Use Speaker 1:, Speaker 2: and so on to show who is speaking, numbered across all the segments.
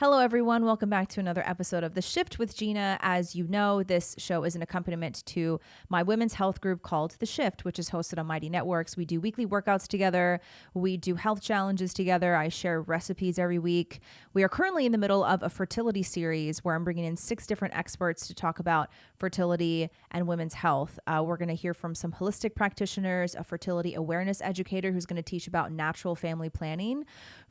Speaker 1: Hello, everyone. Welcome back to another episode of The Shift with Gina. As you know, this show is an accompaniment to my women's health group called The Shift, which is hosted on Mighty Networks. We do weekly workouts together. We do health challenges together. I share recipes every week. We are currently in the middle of a fertility series where I'm bringing in 6 different experts to talk about fertility and women's health. We're going to hear from some holistic practitioners, a fertility awareness educator who's going to teach about natural family planning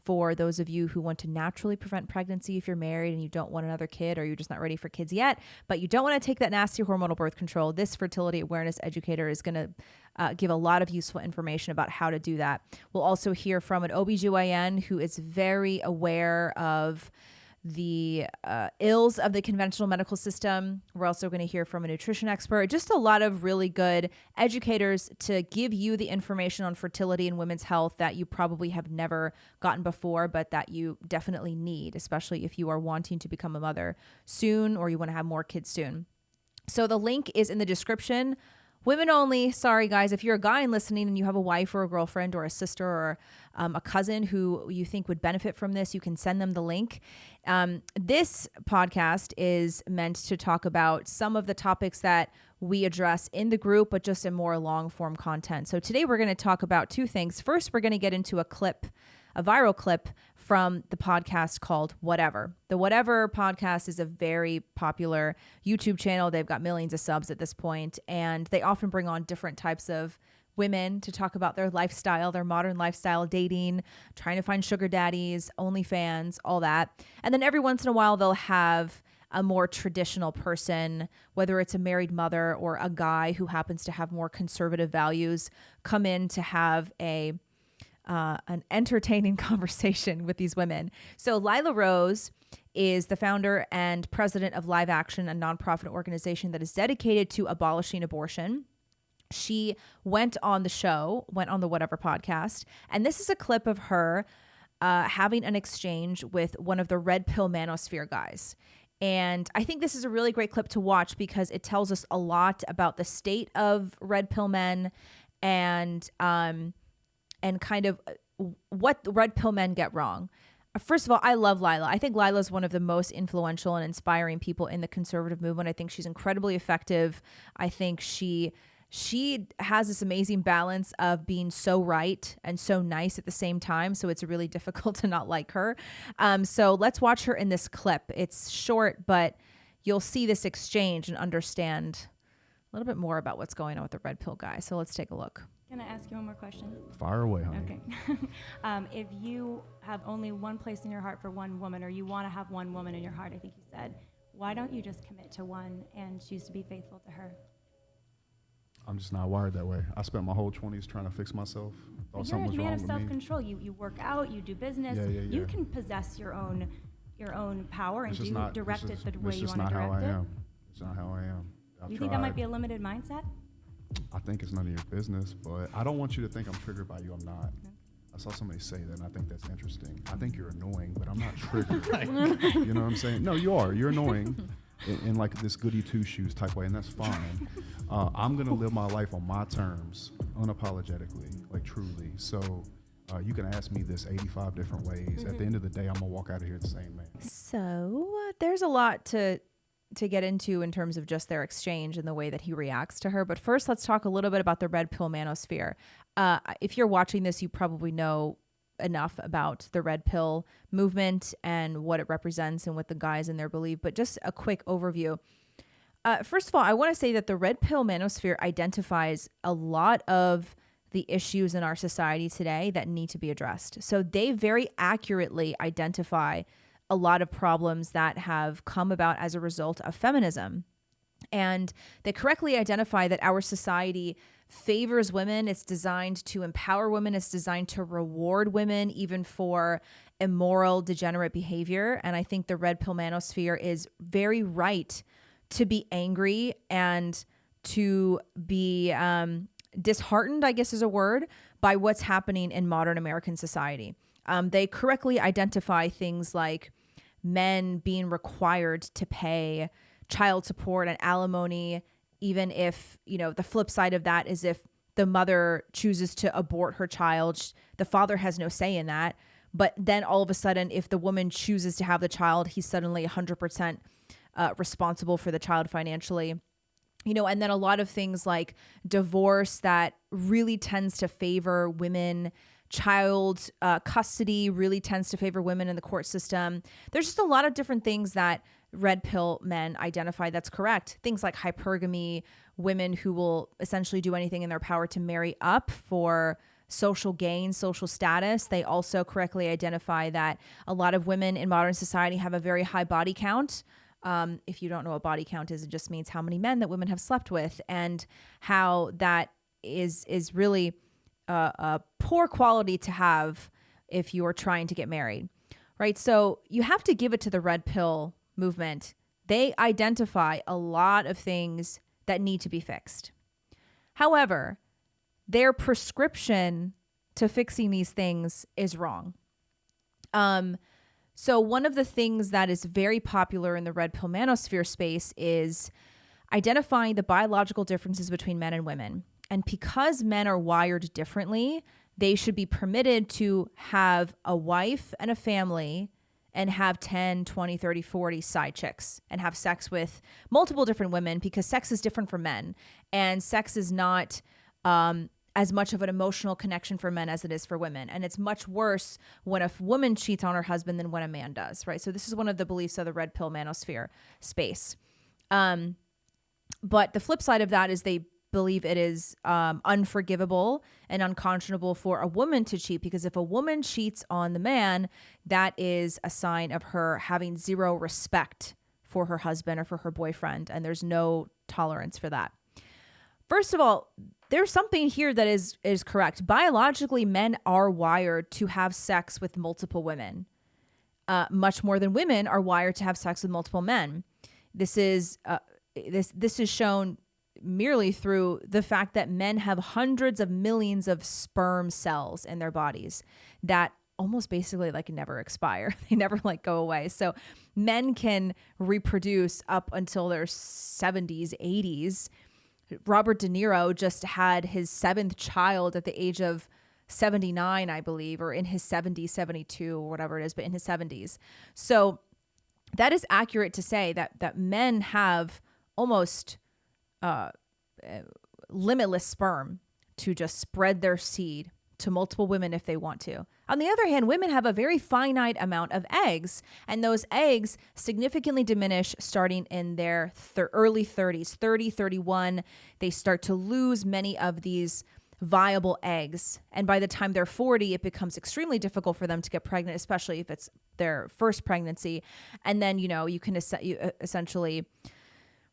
Speaker 1: for those of you who want to naturally prevent pregnancy if you're married and you don't want another kid, or you're just not ready for kids yet, but you don't want to take that nasty hormonal birth control. This fertility awareness educator is going to give a lot of useful information about how to do that. We'll also hear from an OBGYN who is very aware of the ills of the conventional medical system. We're also going to hear from a nutrition expert, just a lot of really good educators to give you the information on fertility and women's health that you probably have never gotten before, but that you definitely need, especially if you are wanting to become a mother soon or you want to have more kids soon. So the link is in the description. Women only. Sorry, guys. If you're a guy and listening and you have a wife or a girlfriend or a sister or a cousin who you think would benefit from this, you can send them the link. This podcast is meant to talk about some of the topics that we address in the group, but just in more long form content. So today we're going to talk about 2 things. First, we're going to get into a viral clip from the podcast called Whatever. The Whatever podcast is a very popular YouTube channel. They've got millions of subs at this point, and they often bring on different types of women to talk about their lifestyle, their modern lifestyle, dating, trying to find sugar daddies, OnlyFans, all that. And then every once in a while, they'll have a more traditional person, whether it's a married mother or a guy who happens to have more conservative values, come in to have an entertaining conversation with these women. So Lila Rose is the founder and president of Live Action, a nonprofit organization that is dedicated to abolishing abortion. She went on the Whatever podcast, and this is a clip of her having an exchange with one of the red pill manosphere guys. And I think this is a really great clip to watch because it tells us a lot about the state of red pill men and kind of what the red pill men get wrong. First of all, I love Lila. I think Lila is one of the most influential and inspiring people in the conservative movement. I think she's incredibly effective. I think she has this amazing balance of being so right and so nice at the same time. So it's really difficult to not like her. So let's watch her in this clip. It's short, but you'll see this exchange and understand a little bit more about what's going on with the red pill guy. So let's take a look.
Speaker 2: Can I ask you one more question?
Speaker 3: Fire away, honey.
Speaker 2: Okay. If you have only one place in your heart for one woman, or you want to have one woman in your heart, I think you said, why don't you just commit to one and choose to be faithful to her?
Speaker 3: I'm just not wired that way. I spent my whole 20s trying to fix myself.
Speaker 2: But you're a man of self-control. You work out, you do business.
Speaker 3: Yeah.
Speaker 2: You can possess your own power and direct it the way you want to direct it.
Speaker 3: It's just not how I am. It's not how I am.
Speaker 2: Do you think that might be a limited mindset?
Speaker 3: I think it's none of your business, but I don't want you to think I'm triggered by you. I'm not. Okay. I saw somebody say that, and I think that's interesting. I think you're annoying, but I'm not triggered. You know what I'm saying? No, you are. You're annoying in like this goody two-shoes type way, and that's fine. I'm going to live my life on my terms, unapologetically, like truly. So you can ask me this 85 different ways. Mm-hmm. At the end of the day, I'm going to walk out of here the same man.
Speaker 1: So there's a lot to get into in terms of just their exchange and the way that he reacts to her. But first, let's talk a little bit about the red pill manosphere. If you're watching this, you probably know enough about the red pill movement and what it represents and what the guys in there believe. But just a quick overview. First of all, I want to say that the red pill manosphere identifies a lot of the issues in our society today that need to be addressed. So they very accurately identify a lot of problems that have come about as a result of feminism. And they correctly identify that our society favors women. It's designed to empower women. It's designed to reward women, even for immoral, degenerate behavior. And I think the red pill manosphere is very right to be angry and to be disheartened, I guess is a word, by what's happening in modern American society. They correctly identify things like men being required to pay child support and alimony, even if, the flip side of that is if the mother chooses to abort her child, the father has no say in that. But then all of a sudden, if the woman chooses to have the child, he's suddenly 100% responsible for the child financially. And then a lot of things like divorce that really tends to favor women, child custody really tends to favor women in the court system. There's just a lot of different things that red pill men identify that's correct. Things like hypergamy, women who will essentially do anything in their power to marry up for social gain, social status. They also correctly identify that a lot of women in modern society have a very high body count. If you don't know what body count is, it just means how many men that women have slept with, and how that is really a poor quality to have if you're trying to get married, right? So you have to give it to the red pill movement. They identify a lot of things that need to be fixed. However, their prescription to fixing these things is wrong. So one of the things that is very popular in the red pill manosphere space is identifying the biological differences between men and women. And because men are wired differently, they should be permitted to have a wife and a family and have 10, 20, 30, 40 side chicks and have sex with multiple different women, because sex is different for men. And sex is not as much of an emotional connection for men as it is for women. And it's much worse when a woman cheats on her husband than when a man does, right? So this is one of the beliefs of the red pill manosphere space. But the flip side of that is they believe it is unforgivable and unconscionable for a woman to cheat, because if a woman cheats on the man, that is a sign of her having zero respect for her husband or for her boyfriend, and there's no tolerance for that. First of all, there's something here that is correct. Biologically, men are wired to have sex with multiple women, much more than women are wired to have sex with multiple men. This is shown merely through the fact that men have hundreds of millions of sperm cells in their bodies that almost basically like never expire. They never like go away. So men can reproduce up until their 70s, 80s. Robert De Niro just had his 7th child at the age of 79, I believe, or in his 70s, 72 or whatever it is, but in his 70s. So that is accurate to say that men have almost limitless sperm to just spread their seed to multiple women if they want to. On the other hand, women have a very finite amount of eggs, and those eggs significantly diminish starting in their early 30s, 30, 31. They start to lose many of these viable eggs. And by the time they're 40, it becomes extremely difficult for them to get pregnant, especially if it's their first pregnancy. And then, you can essentially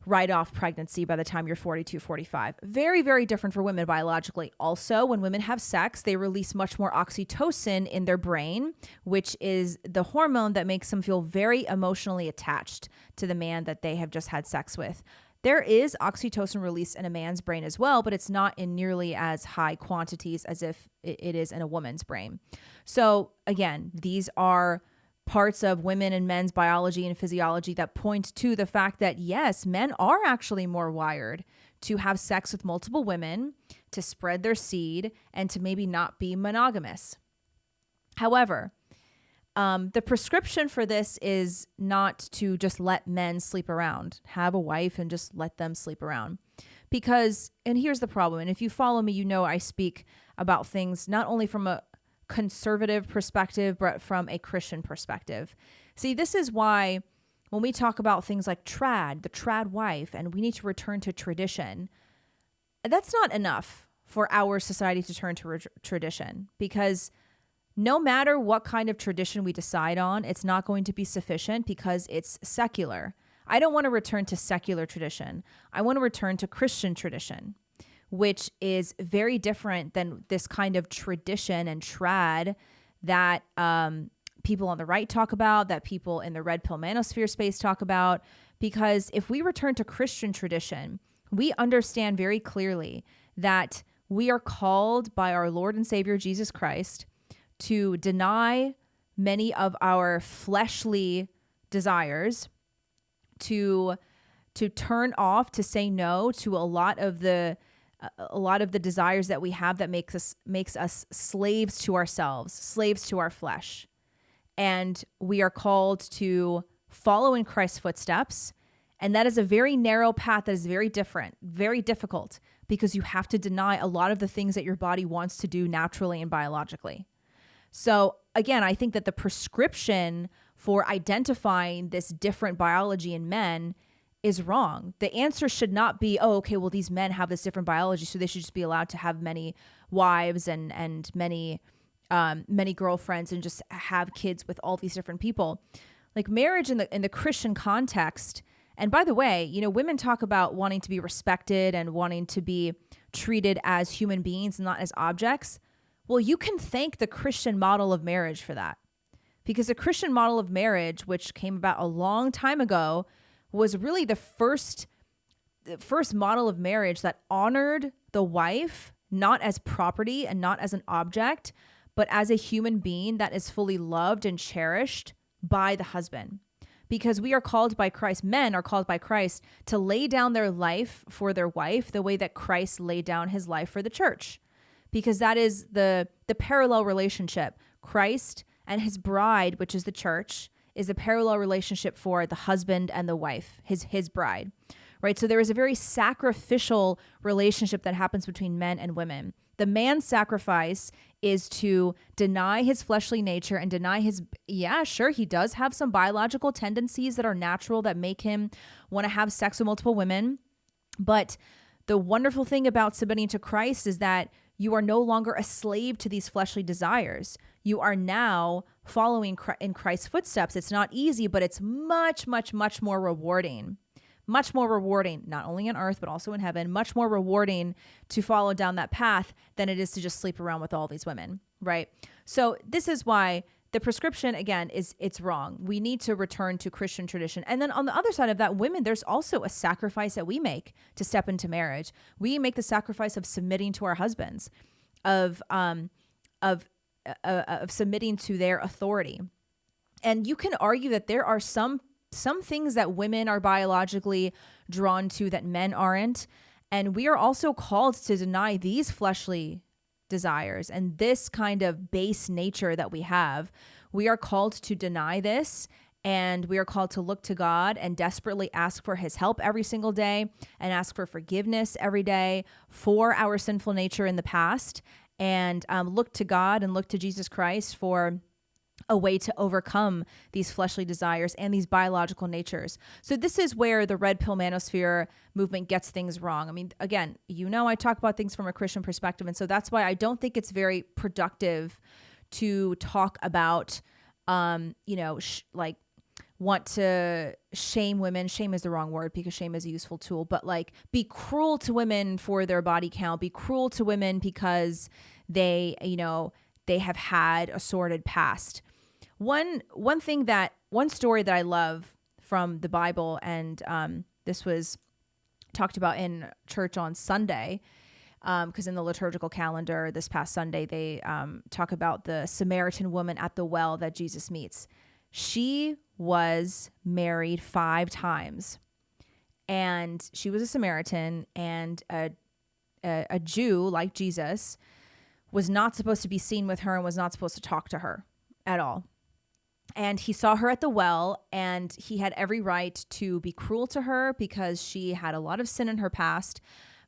Speaker 1: write off pregnancy by the time you're 42, 45. Very, very different for women biologically. Also, when women have sex, they release much more oxytocin in their brain, which is the hormone that makes them feel very emotionally attached to the man that they have just had sex with. There is oxytocin released in a man's brain as well, but it's not in nearly as high quantities as if it is in a woman's brain. So again, these are parts of women and men's biology and physiology that point to the fact that yes, men are actually more wired to have sex with multiple women, to spread their seed, and to maybe not be monogamous. However, the prescription for this is not to just let men sleep around, have a wife and just let them sleep around. Because, and here's the problem, and if you follow me, I speak about things not only from a conservative perspective, but from a Christian perspective. See, this is why when we talk about things like the trad wife, and we need to return to tradition, that's not enough for our society to turn to tradition, because no matter what kind of tradition we decide on, it's not going to be sufficient because it's secular. I don't want to return to secular tradition. I want to return to Christian tradition, which is very different than this kind of tradition and trad that people on the right talk about, that people in the red pill manosphere space talk about. Because if we return to Christian tradition, we understand very clearly that we are called by our Lord and Savior Jesus Christ to deny many of our fleshly desires, to turn off, to say no to a lot of the a lot of the desires that we have that makes us slaves to ourselves, slaves to our flesh. And we are called to follow in Christ's footsteps. And that is a very narrow path that is very different, very difficult, because you have to deny a lot of the things that your body wants to do naturally and biologically. So again, I think that the prescription for identifying this different biology in men is wrong. The answer should not be, oh, okay, well, these men have this different biology, so they should just be allowed to have many wives and many girlfriends and just have kids with all these different people. Like marriage in the Christian context. And by the way, you know, women talk about wanting to be respected and wanting to be treated as human beings, not as objects. Well, you can thank the Christian model of marriage for that. Because the Christian model of marriage, which came about a long time ago, was really the first model of marriage that honored the wife, not as property and not as an object, but as a human being that is fully loved and cherished by the husband. Because we are called by Christ, men are called by Christ to lay down their life for their wife the way that Christ laid down his life for the church. Because that is the parallel relationship. Christ and his bride, which is the church, is a parallel relationship for the husband and the wife, his bride, right? So there is a very sacrificial relationship that happens between men and women. The man's sacrifice is to deny his fleshly nature and deny his, yeah, sure, he does have some biological tendencies that are natural that make him want to have sex with multiple women. But the wonderful thing about submitting to Christ is that you are no longer a slave to these fleshly desires. You are now following in Christ's footsteps. It's not easy, but it's much, much, much more rewarding. Much more rewarding, not only on earth, but also in heaven, much more rewarding to follow down that path than it is to just sleep around with all these women, right? So this is why the prescription, again, it's wrong. We need to return to Christian tradition. And then on the other side of that, women, there's also a sacrifice that we make to step into marriage. We make the sacrifice of submitting to our husbands, of submitting to their authority. And you can argue that there are some things that women are biologically drawn to that men aren't. And we are also called to deny these fleshly desires and this kind of base nature that we have. We are called to deny this, and we are called to look to God and desperately ask for his help every single day and ask for forgiveness every day for our sinful nature in the past, and look to God and look to Jesus Christ for a way to overcome these fleshly desires and these biological natures. So this is where the red pill manosphere movement gets things wrong. I mean, again, you know, I talk about things from a Christian perspective. And so that's why I don't think it's very productive to talk about, like want to shame women. Shame is the wrong word because shame is a useful tool, but like be cruel to women for their body count, be cruel to women because they have had a sordid past. One story that I love from the Bible, and this was talked about in church on Sunday, because in the liturgical calendar this past Sunday, they talk about the Samaritan woman at the well that Jesus meets. She was married 5 times, and she was a Samaritan, and a Jew like Jesus was not supposed to be seen with her and was not supposed to talk to her at all. And he saw her at the well, and he had every right to be cruel to her because she had a lot of sin in her past,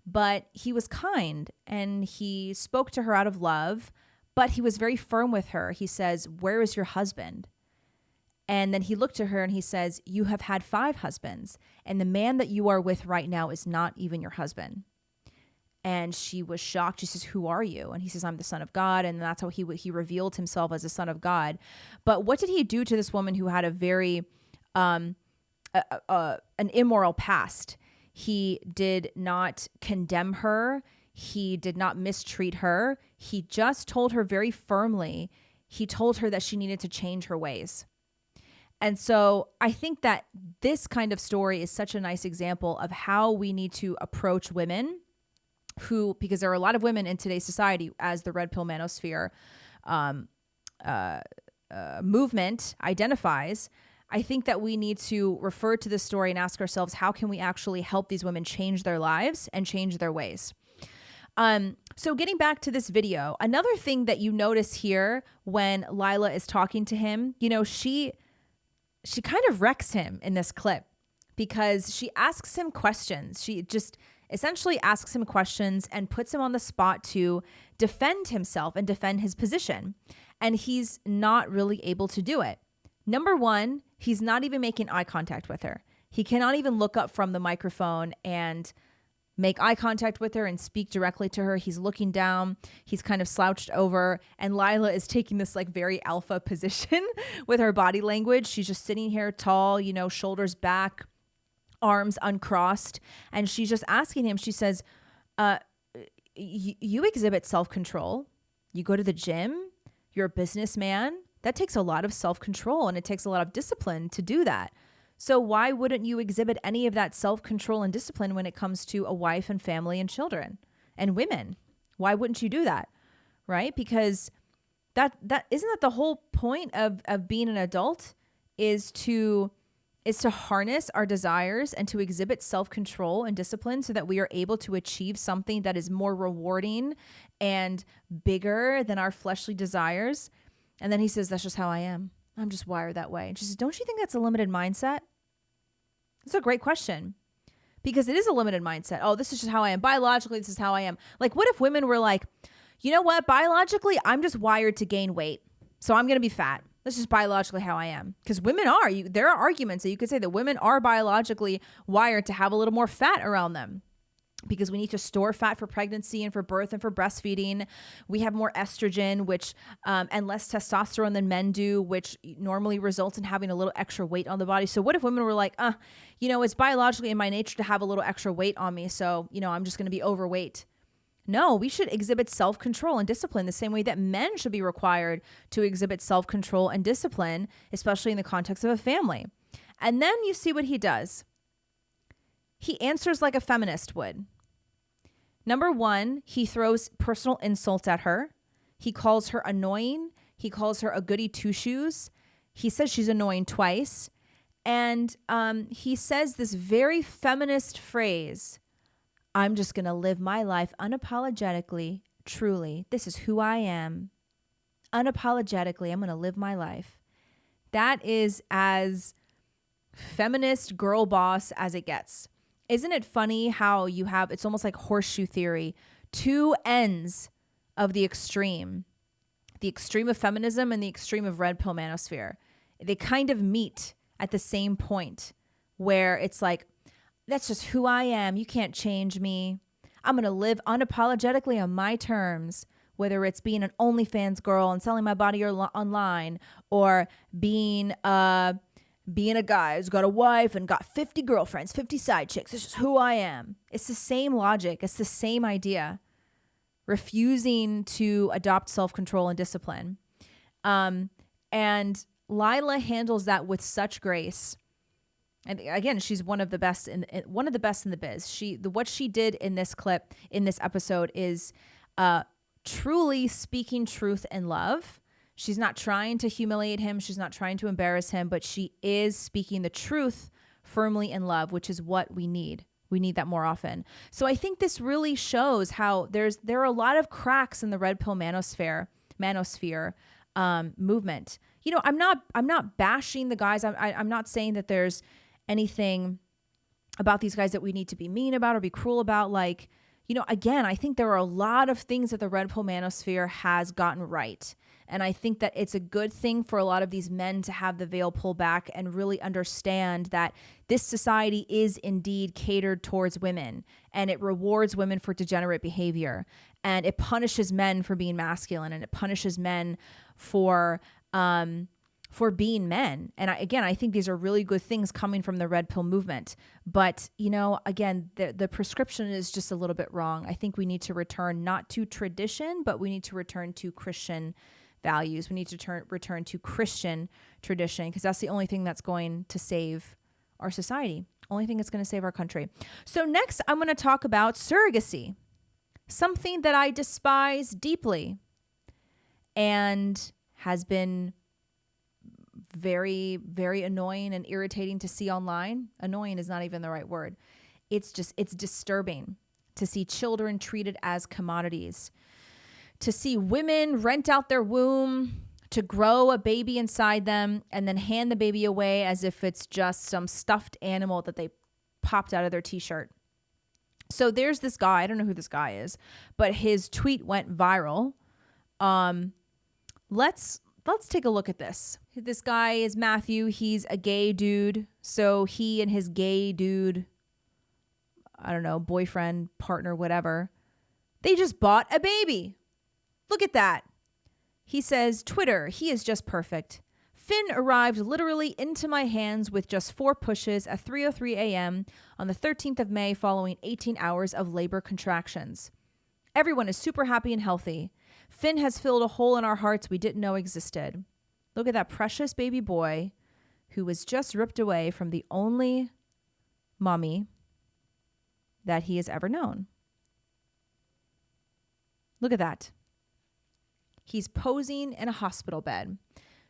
Speaker 1: but he was kind and he spoke to her out of love, but he was very firm with her. He says, "Where is your husband?" And then he looked to her and he says, "You have had 5 husbands, and the man that you are with right now is not even your husband." And she was shocked. She says, "Who are you?" And he says, "I'm the Son of God." And that's how he revealed himself as the Son of God. But what did he do to this woman who had a very an immoral past? He did not condemn her. He did not mistreat her. He just told her very firmly. He told her that she needed to change her ways. And so I think that this kind of story is such a nice example of how we need to approach women who, because there are a lot of women in today's society, as the red pill manosphere movement identifies. I think that we need to refer to this story and ask ourselves, how can we actually help these women change their lives and change their ways? So getting back to this video, another thing that you notice here when Lila is talking to him, you know, she kind of wrecks him in this clip because she asks him questions. She just essentially asks him questions and puts him on the spot to defend himself and defend his position. And he's not really able to do it. Number one, he's not even making eye contact with her. He cannot even look up from the microphone and make eye contact with her and speak directly to her. He's looking down. He's kind of slouched over. And Lila is taking this like very alpha position with her body language. She's just sitting here tall, you know, shoulders back, arms uncrossed. And she's just asking him, she says, you exhibit self-control. You go to the gym. You're a businessman. That takes a lot of self-control and it takes a lot of discipline to do that. So why wouldn't you exhibit any of that self-control and discipline when it comes to a wife and family and children and women? Why wouldn't you do that? Right? Because that isn't that the whole point of being an adult is to harness our desires and to exhibit self-control and discipline so that we are able to achieve something that is more rewarding and bigger than our fleshly desires. And then he says, that's just how I am. I'm just wired that way. And she says, don't you think that's a limited mindset? It's a great question because it is a limited mindset. Oh, this is just how I am. Biologically, this is how I am. Like, what if women were like, you know what? Biologically, I'm just wired to gain weight. So I'm going to be fat. That's just biologically how I am. Because women are. There are arguments that you could say that women are biologically wired to have a little more fat around them. Because we need to store fat for pregnancy and for birth and for breastfeeding. We have more estrogen, which and less testosterone than men do, which normally results in having a little extra weight on the body. So what if women were like, you know, it's biologically in my nature to have a little extra weight on me. So, you know, I'm just going to be overweight. No, we should exhibit self-control and discipline the same way that men should be required to exhibit self-control and discipline, especially in the context of a family. And then you see what he does. He answers like a feminist would. Number one, he throws personal insults at her. He calls her annoying. He calls her a goody two-shoes. He says she's annoying twice. And he says this very feminist phrase, I'm just going to live my life unapologetically, truly. This is who I am. Unapologetically, I'm going to live my life. That is as feminist girl boss as it gets. Isn't it funny how you have, it's almost like horseshoe theory, two ends of the extreme of feminism and the extreme of red pill manosphere. They kind of meet at the same point where it's like, that's just who I am. You can't change me. I'm going to live unapologetically on my terms, whether it's being an OnlyFans girl and selling my body online or being a guy who's got a wife and got 50 girlfriends, 50 side chicks. It's just who I am. It's the same logic. It's the same idea. Refusing to adopt self-control and discipline. And Lila handles that with such grace. And again, she's one of the best in the biz. What she did in this clip, in this episode, is truly speaking truth in love. She's not trying to humiliate him. She's not trying to embarrass him, but she is speaking the truth firmly in love, which is what we need. We need that more often. So I think this really shows how there are a lot of cracks in the red pill manosphere movement. You know, I'm not bashing the guys. I'm not saying that there's anything about these guys that we need to be mean about or be cruel about. Like, you know, again, I think there are a lot of things that the red pill manosphere has gotten right. And I think that it's a good thing for a lot of these men to have the veil pull back and really understand that this society is indeed catered towards women, and it rewards women for degenerate behavior, and it punishes men for being masculine, and it punishes men for being men. And I think these are really good things coming from the red pill movement. But, you know, again, the prescription is just a little bit wrong. I think we need to return not to tradition, but we need to return to Christian values. We need to return to Christian tradition, because that's the only thing that's going to save our society. Only thing that's going to save our country. So next, I'm going to talk about surrogacy, something that I despise deeply and has been very, very annoying and irritating to see online. Annoying is not even the right word. It's disturbing. to see children treated as commodities, to see women rent out their womb to grow a baby inside them and then hand the baby away as if it's just some stuffed animal that they popped out of their t-shirt. So there's this guy, I don't know who this guy is, but his tweet went viral. Let's take a look at this. This guy is Matthew. He's a gay dude. So he and his gay dude, I don't know, boyfriend, partner, whatever, they just bought a baby. Look at that. He says, Twitter, he is just perfect. Finn arrived literally into my hands with just 4 pushes at 3:03 a.m. on the 13th of May following 18 hours of labor contractions. Everyone is super happy and healthy. Finn has filled a hole in our hearts we didn't know existed. Look at that precious baby boy who was just ripped away from the only mommy that he has ever known. Look at that. He's posing in a hospital bed.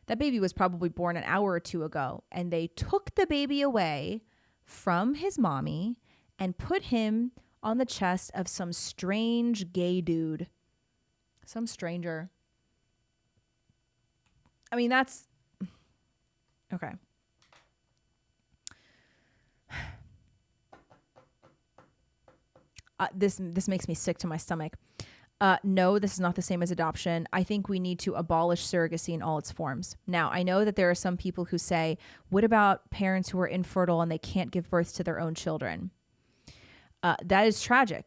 Speaker 1: That baby was probably born an hour or 2 ago, and they took the baby away from his mommy and put him on the chest of some strange gay dude. Some stranger. I mean, that's... Okay. This makes me sick to my stomach. No, this is not the same as adoption. I think we need to abolish surrogacy in all its forms. Now, I know that there are some people who say, what about parents who are infertile and they can't give birth to their own children? That is tragic,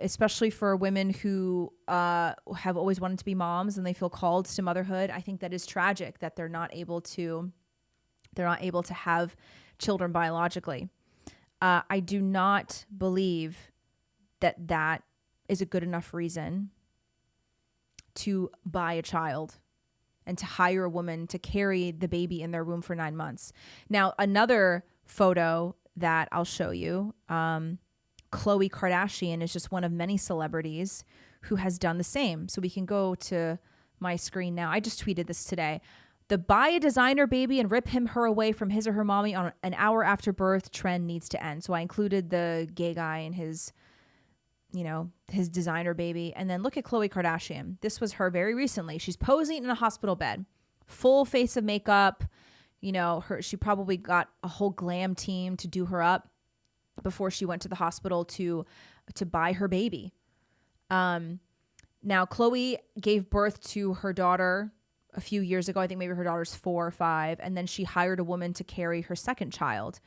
Speaker 1: especially for women who have always wanted to be moms and they feel called to motherhood. I think that is tragic that they're not able to have children biologically. I do not believe that is a good enough reason to buy a child and to hire a woman to carry the baby in their womb for 9 months. Now, another photo that I'll show you, Khloe Kardashian is just one of many celebrities who has done the same. So we can go to my screen now. I just tweeted this today. The buy a designer baby and rip her away from his or her mommy on an hour after birth trend needs to end. So I included the gay guy and his designer baby. And then look at Khloe Kardashian. This was her very recently. She's posing in a hospital bed, full face of makeup. She probably got a whole glam team to do her up before she went to the hospital to buy her baby. Now, Khloe gave birth to her daughter a few years ago. I think maybe her daughter's 4 or 5. And then she hired a woman to carry her second child.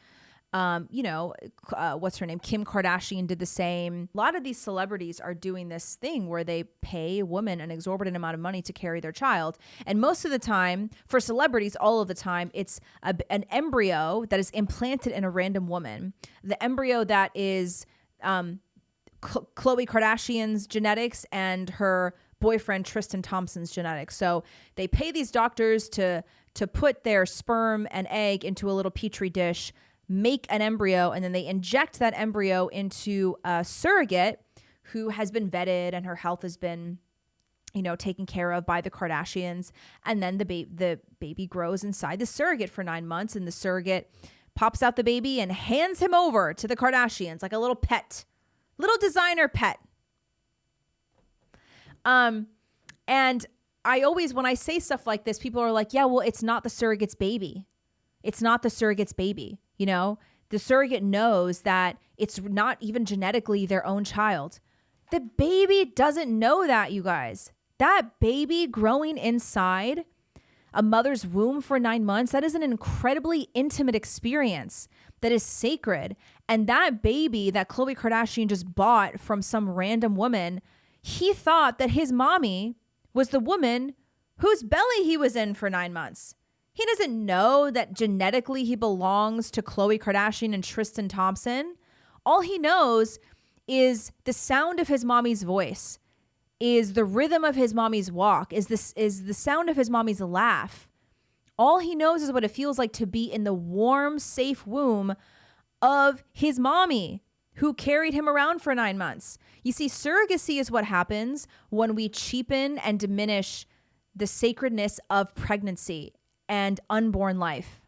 Speaker 1: What's her name? Kim Kardashian did the same. A lot of these celebrities are doing this thing where they pay a woman an exorbitant amount of money to carry their child. And most of the time, for celebrities, all of the time, it's an embryo that is implanted in a random woman. The embryo that is Khloe Kardashian's genetics and her boyfriend Tristan Thompson's genetics. So they pay these doctors to put their sperm and egg into a little petri dish, make an embryo, and then they inject that embryo into a surrogate who has been vetted and her health has been, taken care of by the Kardashians. And then the baby grows inside the surrogate for 9 months, and the surrogate pops out the baby and hands him over to the Kardashians like a little pet, little designer pet. And I always, when I say stuff like this, people are like, yeah, well, it's not the surrogate's baby. It's not the surrogate's baby. The surrogate knows that it's not even genetically their own child. The baby doesn't know that, you guys. That baby growing inside a mother's womb for 9 months, that is an incredibly intimate experience that is sacred. And that baby that Khloe Kardashian just bought from some random woman, he thought that his mommy was the woman whose belly he was in for 9 months. He doesn't know that genetically he belongs to Khloe Kardashian and Tristan Thompson. All he knows is the sound of his mommy's voice, is the rhythm of his mommy's walk, is the sound of his mommy's laugh. All he knows is what it feels like to be in the warm, safe womb of his mommy who carried him around for 9 months. You see, surrogacy is what happens when we cheapen and diminish the sacredness of pregnancy and unborn life.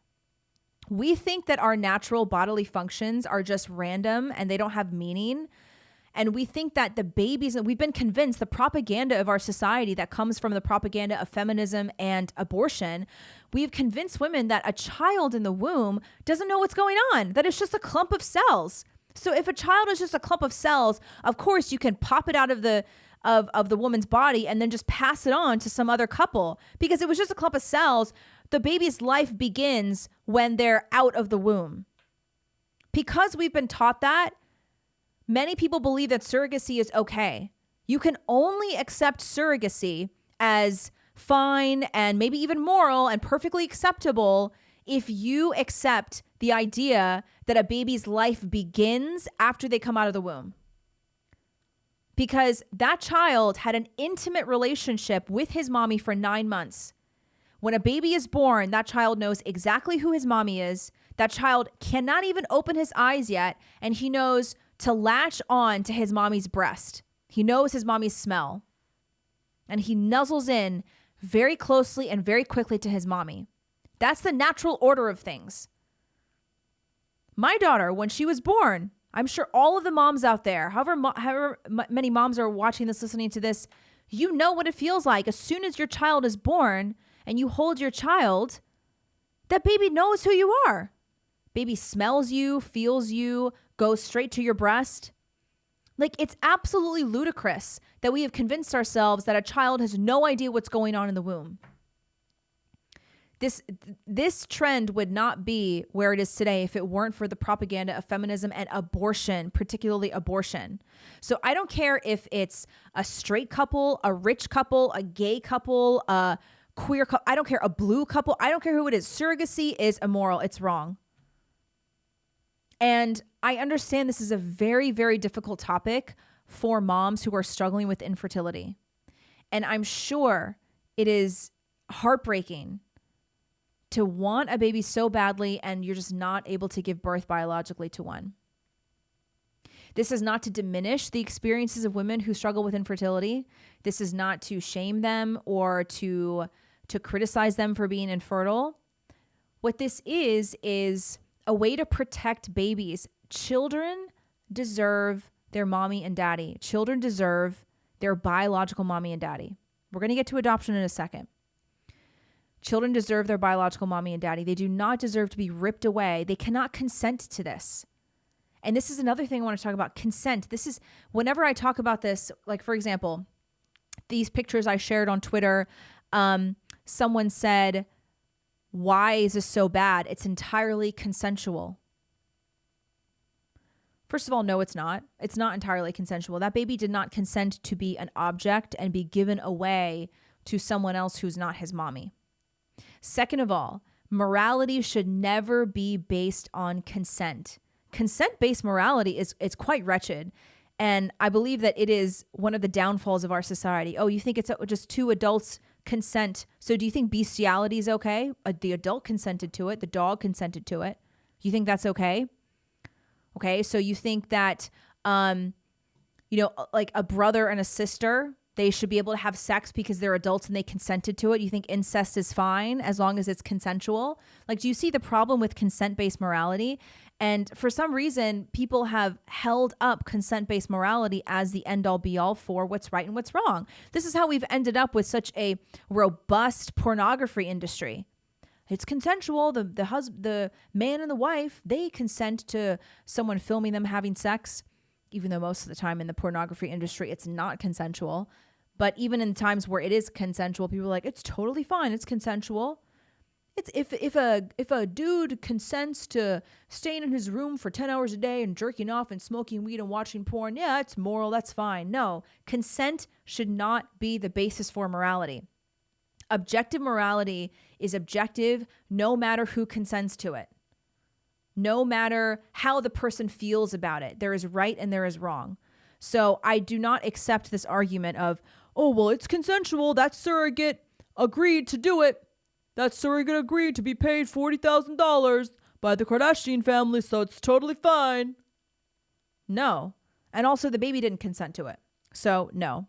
Speaker 1: We think that our natural bodily functions are just random and they don't have meaning. And we think that the babies, and we've been convinced the propaganda of our society that comes from the propaganda of feminism and abortion, we've convinced women that a child in the womb doesn't know what's going on, that it's just a clump of cells. So if a child is just a clump of cells, of course you can pop it out of the woman's body and then just pass it on to some other couple. Because it was just a clump of cells, the baby's life begins when they're out of the womb. Because we've been taught that, many people believe that surrogacy is okay. You can only accept surrogacy as fine and maybe even moral and perfectly acceptable if you accept the idea that a baby's life begins after they come out of the womb. Because that child had an intimate relationship with his mommy for 9 months. When a baby is born, that child knows exactly who his mommy is. That child cannot even open his eyes yet, and he knows to latch on to his mommy's breast. He knows his mommy's smell. And he nuzzles in very closely and very quickly to his mommy. That's the natural order of things. My daughter, when she was born, I'm sure all of the moms out there, however many moms are watching this, listening to this, you know what it feels like. As soon as your child is born and you hold your child, that baby knows who you are. Baby smells you, feels you, goes straight to your breast. Like, it's absolutely ludicrous that we have convinced ourselves that a child has no idea what's going on in the womb. This trend would not be where it is today if it weren't for the propaganda of feminism and abortion, particularly abortion. So I don't care if it's a straight couple, a rich couple, a gay couple, a queer couple. I don't care, a blue couple. I don't care who it is. Surrogacy is immoral. It's wrong. And I understand this is a very, very difficult topic for moms who are struggling with infertility. And I'm sure it is heartbreaking to want a baby so badly and you're just not able to give birth biologically to one. This is not to diminish the experiences of women who struggle with infertility. This is not to shame them or to criticize them for being infertile. What this is a way to protect babies. Children deserve their mommy and daddy. Children deserve their biological mommy and daddy. We're going to get to adoption in a second. Children deserve their biological mommy and daddy. They do not deserve to be ripped away. They cannot consent to this. And this is another thing I want to talk about, consent. This is, whenever I talk about this, like for example, these pictures I shared on Twitter, someone said, why is this so bad? It's entirely consensual. First of all, no, it's not. It's not entirely consensual. That baby did not consent to be an object and be given away to someone else who's not his mommy. Second of all, morality should never be based on consent. Consent-based morality it's quite wretched. And I believe that it is one of the downfalls of our society. Oh, you think it's just two adults consent. So do you think bestiality is okay? The adult consented to it. The dog consented to it. You think that's okay? Okay. So you think that, like a brother and a sister, they should be able to have sex because they're adults and they consented to it. You think incest is fine as long as it's consensual? Like, do you see the problem with consent-based morality? And for some reason, people have held up consent-based morality as the end-all be-all for what's right and what's wrong. This is how we've ended up with such a robust pornography industry. It's consensual. The man and the wife, they consent to someone filming them having sex, even though most of the time in the pornography industry, it's not consensual. But even in times where it is consensual, people are like, it's totally fine. It's consensual. It's if a dude consents to staying in his room for 10 hours a day and jerking off and smoking weed and watching porn, yeah, it's moral. That's fine. No, consent should not be the basis for morality. Objective morality is objective no matter who consents to it. No matter how the person feels about it. There is right and there is wrong. So I do not accept this argument of, oh, well, it's consensual. That surrogate agreed to do it. That surrogate agreed to be paid $40,000 by the Kardashian family, so it's totally fine. No. And also the baby didn't consent to it. So no.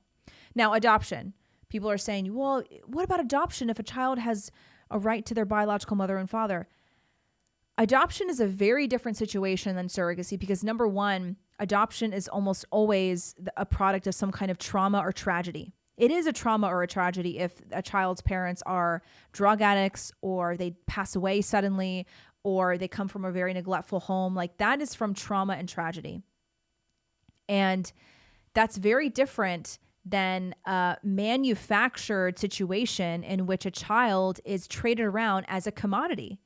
Speaker 1: Now, adoption. People are saying, well, what about adoption if a child has a right to their biological mother and father? Adoption is a very different situation than surrogacy because number one, adoption is almost always a product of some kind of trauma or tragedy. It is a trauma or a tragedy if a child's parents are drug addicts or they pass away suddenly or they come from a very neglectful home. Like that is from trauma and tragedy. And that's very different than a manufactured situation in which a child is traded around as a commodity.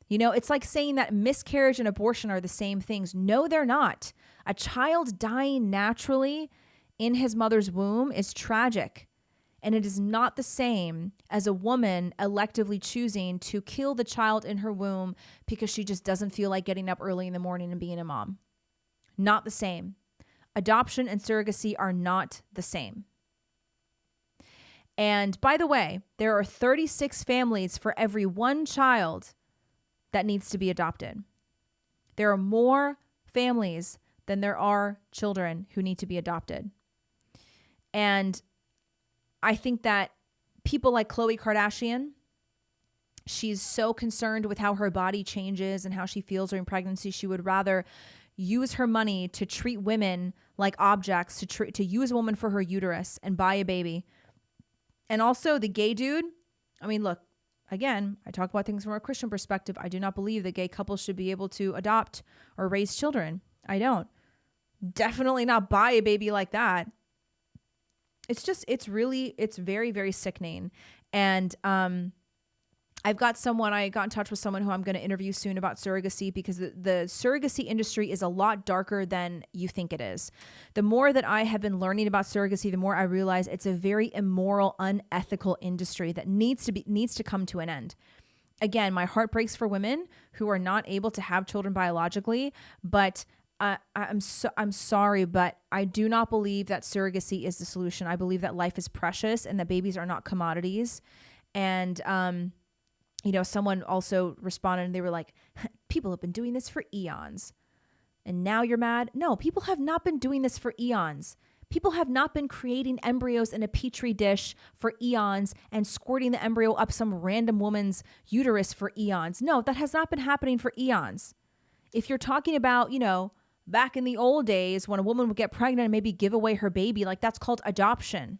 Speaker 1: You know, it's like saying that miscarriage and abortion are the same things. No, they're not. A child dying naturally in his mother's womb is tragic. And it is not the same as a woman electively choosing to kill the child in her womb because she just doesn't feel like getting up early in the morning and being a mom. Not the same. Adoption and surrogacy are not the same. And by the way, there are 36 families for every one child that needs to be adopted. There are more families than there are children who need to be adopted. And I think that people like Khloe Kardashian, she's so concerned with how her body changes and how she feels during pregnancy. She would rather use her money to treat women like objects, to use a woman for her uterus and buy a baby. And also the gay dude, I mean, look, again, I talk about things from a Christian perspective. I do not believe that gay couples should be able to adopt or raise children. I don't. Definitely not buy a baby like that. It's very, very sickening. And I got in touch with someone who I'm going to interview soon about surrogacy, because the surrogacy industry is a lot darker than you think it is. The more that I have been learning about surrogacy, the more I realize it's a very immoral, unethical industry that needs to come to an end. Again, my heart breaks for women who are not able to have children biologically, but I'm sorry, but I do not believe that surrogacy is the solution. I believe that life is precious and that babies are not commodities. And, someone also responded and they were like, people have been doing this for eons. And now you're mad? No, people have not been doing this for eons. People have not been creating embryos in a petri dish for eons and squirting the embryo up some random woman's uterus for eons. No, that has not been happening for eons. If you're talking about, back in the old days when a woman would get pregnant and maybe give away her baby, like that's called adoption.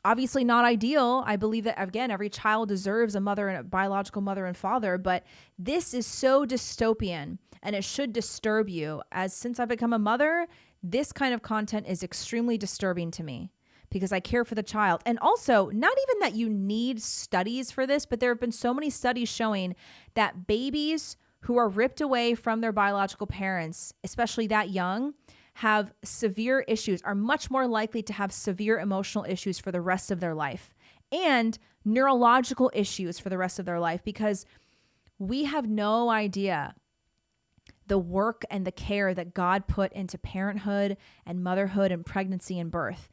Speaker 1: Obviously not ideal. I believe that, again, every child deserves a mother and a biological mother and father, but this is so dystopian and it should disturb you. As since I've become a mother, this kind of content is extremely disturbing to me because I care for the child. And also, not even that you need studies for this, but there have been so many studies showing that babies who are ripped away from their biological parents, especially that young, have severe issues, are much more likely to have severe emotional issues for the rest of their life and neurological issues for the rest of their life, because we have no idea the work and the care that God put into parenthood and motherhood and pregnancy and birth.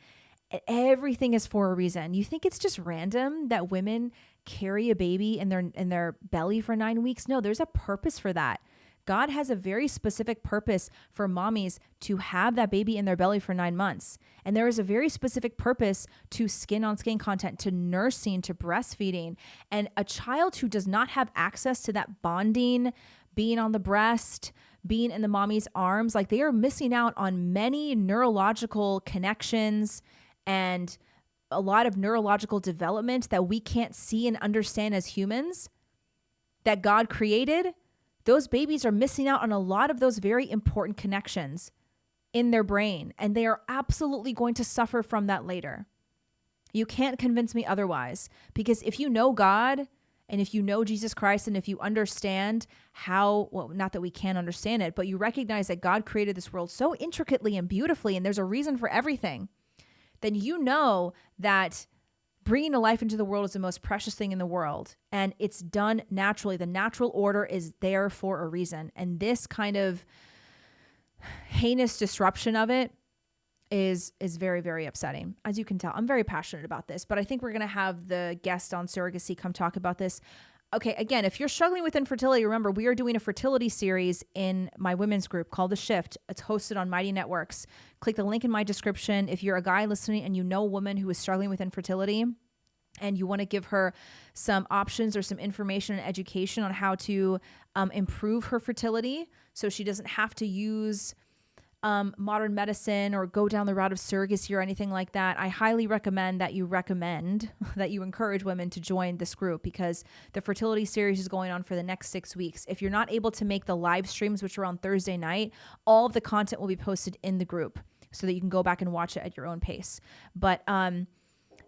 Speaker 1: Everything is for a reason. You think it's just random that women carry a baby in their belly for 9 weeks? No, there's a purpose for that. God has a very specific purpose for mommies to have that baby in their belly for 9 months. And there is a very specific purpose to skin-on-skin content, to nursing, to breastfeeding. And a child who does not have access to that bonding, being on the breast, being in the mommy's arms, like they are missing out on many neurological connections and a lot of neurological development that we can't see and understand as humans that God created. Those babies are missing out on a lot of those very important connections in their brain, and they are absolutely going to suffer from that later. You can't convince me otherwise, because if you know God and if you know Jesus Christ and if you understand not that we can't understand it, but you recognize that God created this world so intricately and beautifully, and there's a reason for everything, then you know that bringing a life into the world is the most precious thing in the world, and it's done naturally. The natural order is there for a reason, and this kind of heinous disruption of it is very, very upsetting. As you can tell, I'm very passionate about this, but I think we're going to have the guest on surrogacy come talk about this. Okay, again, if you're struggling with infertility, remember, we are doing a fertility series in my women's group called The Shift. It's hosted on Mighty Networks. Click the link in my description. If you're a guy listening and you know a woman who is struggling with infertility, and you want to give her some options or some information and education on how to improve her fertility so she doesn't have to use modern medicine or go down the route of surrogacy or anything like that, I highly recommend that you encourage women to join this group, because the fertility series is going on for the next 6 weeks. If you're not able to make the live streams, which are on Thursday night, all of the content will be posted in the group so that you can go back and watch it at your own pace. But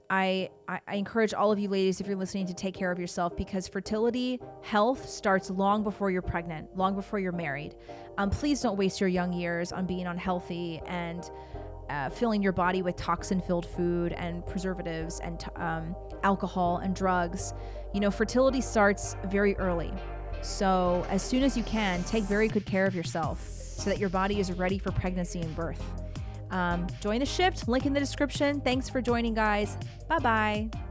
Speaker 1: I encourage all of you ladies, if you're listening, to take care of yourself, because fertility health starts long before you're pregnant, long before you're married. Please don't waste your young years on being unhealthy and filling your body with toxin-filled food and preservatives and alcohol and drugs. You know, fertility starts very early. So as soon as you can, take very good care of yourself so that your body is ready for pregnancy and birth. Join the shift, link in the description. Thanks for joining, guys. Bye-bye.